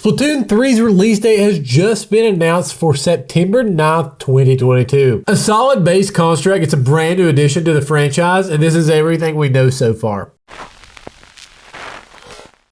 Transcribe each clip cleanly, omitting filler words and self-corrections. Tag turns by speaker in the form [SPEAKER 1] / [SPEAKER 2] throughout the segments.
[SPEAKER 1] Splatoon 3's release date has just been announced for September 9th, 2022. A solid base construct, it's a brand new addition to the franchise, and this is everything we know so far.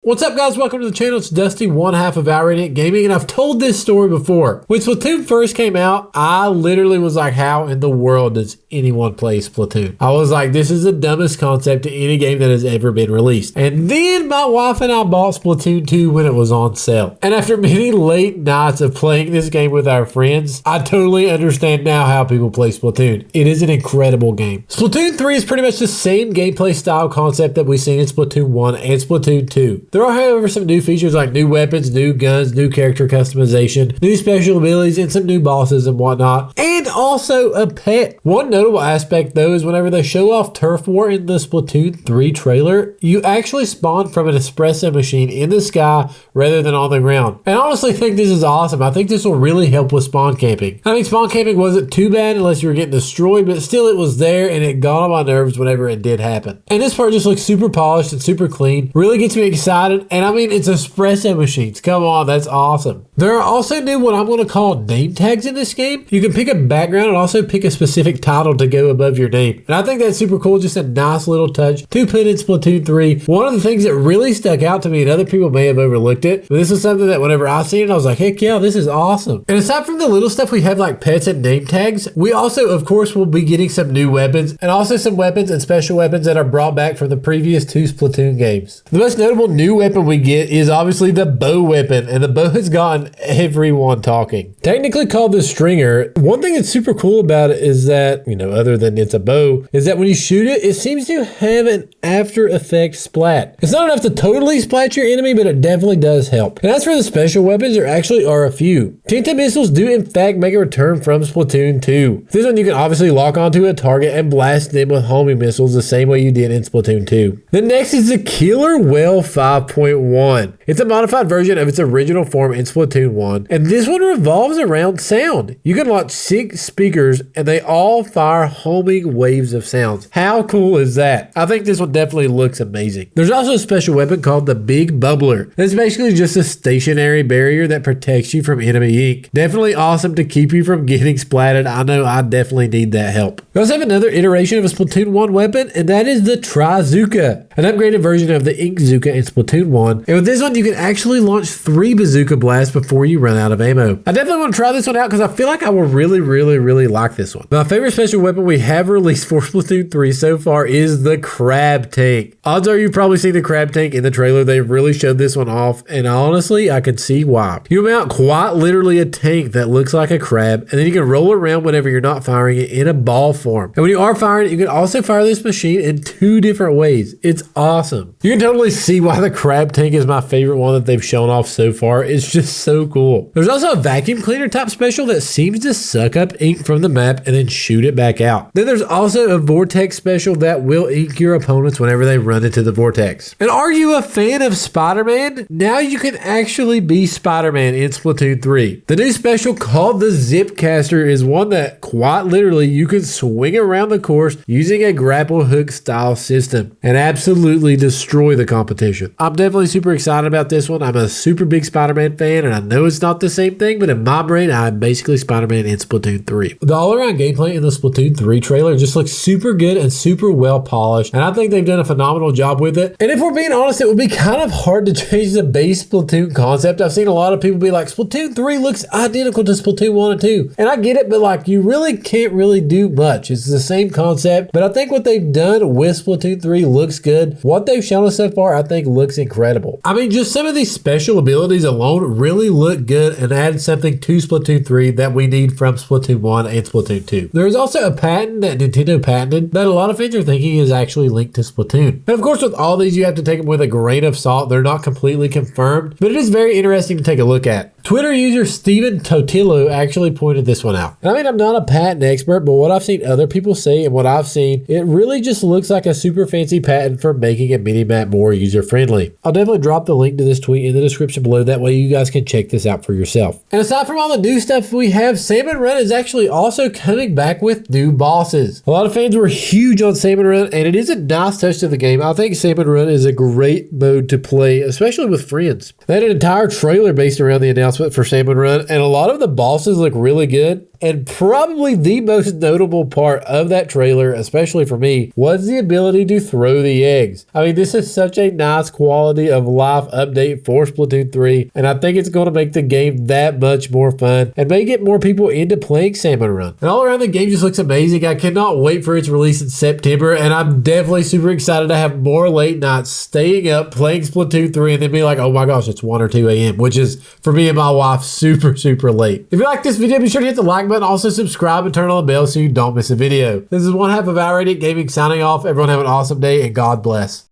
[SPEAKER 1] What's up, guys? Welcome to the channel. It's Dusty, one half of Outrageous Gaming, and I've told this story before. When Splatoon first came out, I literally was like, how in the world does anyone play Splatoon? I was like, this is the dumbest concept to any game that has ever been released. And then my wife and I bought Splatoon 2 when it was on sale. And after many late nights of playing this game with our friends, I totally understand now how people play Splatoon. It is an incredible game. Splatoon 3 is pretty much the same gameplay style concept that we've seen in Splatoon 1 and Splatoon 2. There are, however, some new features like new weapons, new guns, new character customization, new special abilities, and some new bosses and whatnot, and also a pet. One notable aspect, though, is whenever they show off Turf War in the Splatoon 3 trailer, you actually spawn from an espresso machine in the sky rather than on the ground. And I honestly think this is awesome. I think this will really help with spawn camping. I mean, spawn camping wasn't too bad unless you were getting destroyed, but still it was there and it got on my nerves whenever it did happen. And this part just looks super polished and super clean. Really gets me excited. And I mean, it's espresso machines. Come on, that's awesome. There are also new what I'm going to call name tags in this game. You can pick a background and also pick a specific title to go above your name. And I think that's super cool. Just a nice little touch to put in Splatoon 3. One of the things that really stuck out to me, and other people may have overlooked it, but this is something that whenever I seen it, I was like, heck yeah, this is awesome. And aside from the little stuff we have like pets and name tags, we also, of course, will be getting some new weapons and also some weapons and special weapons that are brought back from the previous two Splatoon games. The most notable new weapon we get is obviously the bow weapon, and the bow has gotten everyone talking. Technically called the Stringer, one thing that's super cool about it is that, you know, other than it's a bow, is that when you shoot it, it seems to have an after effect splat. It's not enough to totally splat your enemy, but it definitely does help. And as for the special weapons, there actually are a few. Tinta missiles do in fact make a return from Splatoon 2. This one you can obviously lock onto a target and blast them with homing missiles the same way you did in Splatoon 2. The next is the Killer Whale 5.1. It's a modified version of its original form in Splatoon 1, and this one revolves around sound. You can launch 6 speakers and they all fire homing waves of sounds. How cool is that? I think this one definitely looks amazing. There's also a special weapon called the Big Bubbler. It's basically just a stationary barrier that protects you from enemy ink. Definitely awesome to keep you from getting splatted. I know I definitely need that help. We also have another iteration of a Splatoon 1 weapon, and that is the Trizooka, an upgraded version of the Inkzooka in Splatoon 1. And with this one, you can actually launch 3 bazooka blasts before you run out of ammo. I definitely want to try this one out because I feel like I will really like this one. My favorite special weapon we have released for Splatoon 3 so far is the Crab Tank. Odds are you've probably seen the Crab Tank in the trailer. They really showed this one off, and honestly, I can see why. You mount quite literally a tank that looks like a crab, and then you can roll around whenever you're not firing it in a ball form. And when you are firing it, you can also fire this machine in 2 different ways. It's awesome. You can totally see why the Crab Tank is my favorite one that they've shown off so far. It's just so cool. There's also a vacuum cleaner type special that seems to suck up ink from the map and then shoot it back out. Then there's also a vortex special that will ink your opponents whenever they run into the vortex. And are you a fan of Spider-Man? Now you can actually be Spider-Man in Splatoon 3. The new special called the Zipcaster is one that quite literally you can swing around the course using a grapple hook style system and absolutely destroy the competition. I'm definitely super excited about this one. I'm a super big Spider-Man fan, and I know it's not the same thing, but in my brain, I'm basically Spider-Man in Splatoon 3. The all-around gameplay in the Splatoon 3 trailer just looks super good and super well polished, and I think they've done a phenomenal job with it. And if we're being honest, it would be kind of hard to change the base Splatoon concept. I've seen a lot of people be like, Splatoon 3 looks identical to Splatoon 1 and 2. And I get it, but like, you really can't really do much. It's the same concept, but I think what they've done with Splatoon 3 looks good. What they've shown us so far, I think looks incredible. I mean, just some of these special abilities alone really look good and add something to Splatoon 3 that we need from Splatoon 1 and Splatoon 2. There is also a patent that Nintendo patented that a lot of fans are thinking is actually linked to Splatoon. And of course, with all these, you have to take them with a grain of salt. They're not completely confirmed, but it is very interesting to take a look at. Twitter user Steven Totillo actually pointed this one out. And I mean, I'm not a patent expert, but what I've seen other people say and what I've seen, it really just looks like a super fancy patent for making a mini-map more user-friendly. I'll definitely drop the link to this tweet in the description below. That way you guys can check this out for yourself. And aside from all the new stuff we have, Salmon Run is actually also coming back with new bosses. A lot of fans were huge on Salmon Run, and it is a nice touch to the game. I think Salmon Run is a great mode to play, especially with friends. They had an entire trailer based around the announcement for Salmon Run, and a lot of the bosses look really good. And probably the most notable part of that trailer, especially for me, was the ability to throw the eggs. I mean, this is such a nice quality of life update for Splatoon 3, and I think it's going to make the game that much more fun and may get more people into playing Salmon Run. And all around, the game just looks amazing. I cannot wait for its release in September, and I'm definitely super excited to have more late nights staying up playing Splatoon 3 and then be like, oh my gosh, it's 1 or 2 a.m., which is, for me and my wife, super, super late. If you like this video, be sure to hit the like button. Also subscribe and turn on the bell so you don't miss a video. This is one half of Outrated Gaming signing off. Everyone have an awesome day and God bless.